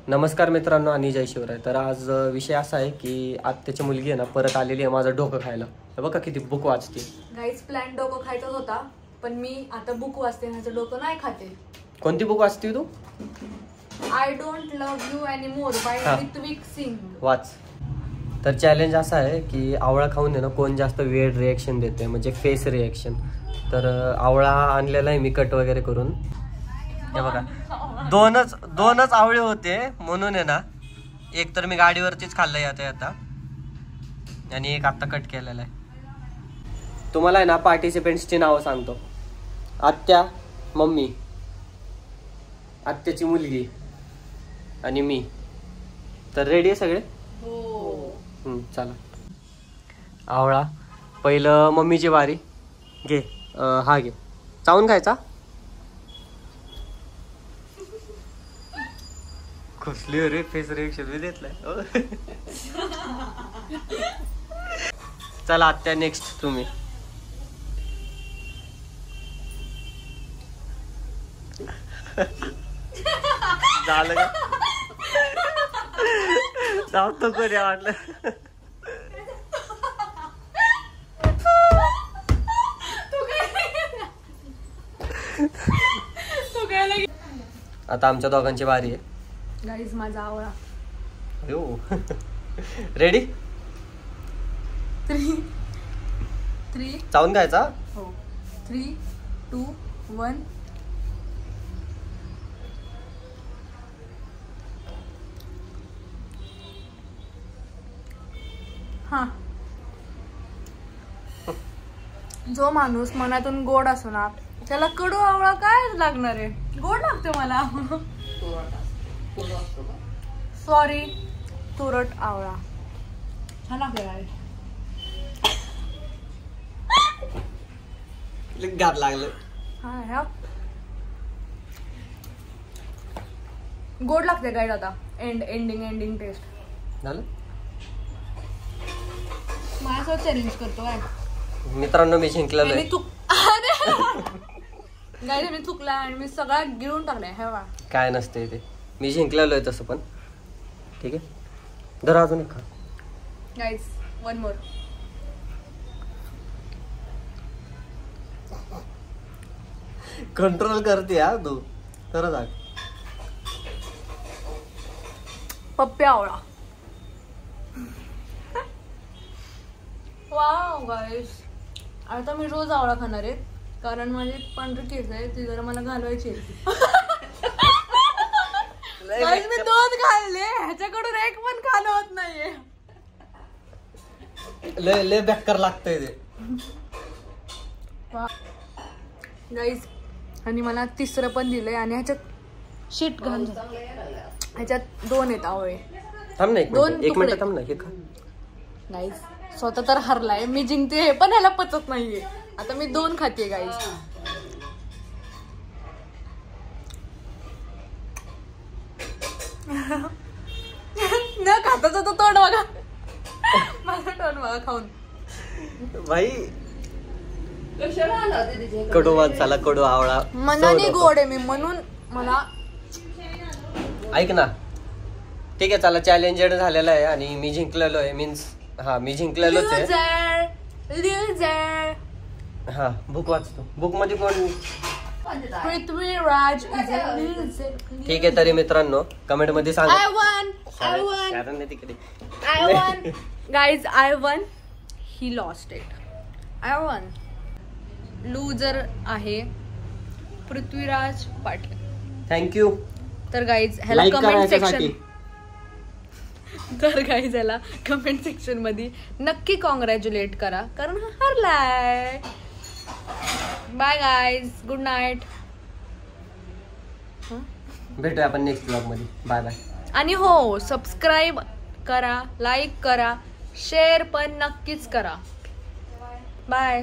नमस्कार मित्रांनो आणि जय शिवराय. तर आज विषय असा आहे की आत्याची मुलगी आहे ना परत आलेली आहे माझं डोकं खायला. हे बघा किती बुक वाचते. गाईज प्लॅन डोकं खायचा होता पण मी आता बुक वाचते, माझं डोकं नाही खाते. कोणती बुक वाचते तू? I don't love you anymore by Ritvik Singh. वाच. तर चॅलेंज असा आहे की आवळा खाऊन आहे ना कोण जास्त वेळ रिॲक्शन देते, म्हणजे फेस रिॲक्शन. तर आवळा आणलेला आहे मी कट वगैरे करून. हे बघा दोनच आवळे होते म्हणून आहे ना, एक तर मी गाडीवरतीच खाल्लंय आता आणि एक आता कट केलेला आहे. तुम्हाला आहे ना पार्टिसिपेंट्सची नावं सांगतो. आत्या, मम्मी, आत्याची मुलगी आणि मी. तर रेडी आहे सगळे? चला. आवळा पहिलं मम्मीची बारी. घे. हा घे. चावून खायचा. कसली रे फेस रिएक्शन मी देतलाय. चला आत्या नेक्स्ट तुम्ही. झालं का? जाऊतो कोणी वाटलं. आता आमच्या दोघांची बारी आहे. गाईज माझा आवळा. हो. रेडी? 3 चावून खायचा. हो. 3 2 1. हा. जो माणूस मनातून गोड असो ना त्याला कडू आवळा काय लागणार आहे? गोड लागते मला. सॉरी, तुरट आवळा छान लागला. गाठ लागलं. हा गोड लागते काय आता. एंडिंग टेस्ट झालं. माझ्यासोबत चॅलेंज करतो काय मित्रांनो? मी जिंकलेलो आहे. गाईज मी चुकला आणि मी सगळा गिळून टाकलाय. हे बघा काय नसते ते. मी जिंकलेलो आहे तसं पण. ठीक आहे, धरा अजून एक खा. गाईज 1 मोर. कंट्रोल करते हा तू. खरं सांग. पप्पी आवळा. वाव गाईज, आता मी रोज आवळा खाणार आहे कारण माझी पांढरी केस आहे ती जरा मला घालवायची आहे. गाईज मी 2 खाल्ले, ह्याच्याकडून एक पण खाणं होत नाहीये. लय बेकार लागतंय ते. गाईज आणि मला 3रं पण दिलंय आणि ह्याच्यात शीट घाल. ह्याच्यात 2 आहेत आवळे. थांब ना एक मिनिट थांब ना. हे खा. गाईज स्वतः तर हरलाय, मी जिंकते हे पण ह्याला पचत नाहीये. आता मी 2 खाते गाईज. न खाताच तो तोंड बघा. माझं तोंड बघा खाऊन. भाई कडू माणसाला कडू आवळा. मनाने गोड आहे मी म्हणून मला. ऐक ना, ठीक आहे चला. चॅलेंज झालेला आहे आणि मी जिंकलेलो आहे. मीन्स हा मी जिंकलेलोच आहे. हा बुक वाचतो. बुक मध्ये कोण? पृथ्वीराज. ठीक आहे. तरी मित्रांनो कमेंट मध्ये सांगा. I won. Guys, I won. He lost it. I won. Loser आहे पृथ्वीराज पाटील. थँक्यू. तर गाईज ह्याला कमेंट सेक्शन मध्ये नक्की कॉंग्रॅच्युलेट करा कारण हा हरलाय. Bye guys, good night. भेटूया आपण नेक्स्ट ब्लॉग मध्ये. Bye bye. आणि हो, सबस्क्राईब करा, लाईक करा, शेअर पण नक्कीच करा. बाय.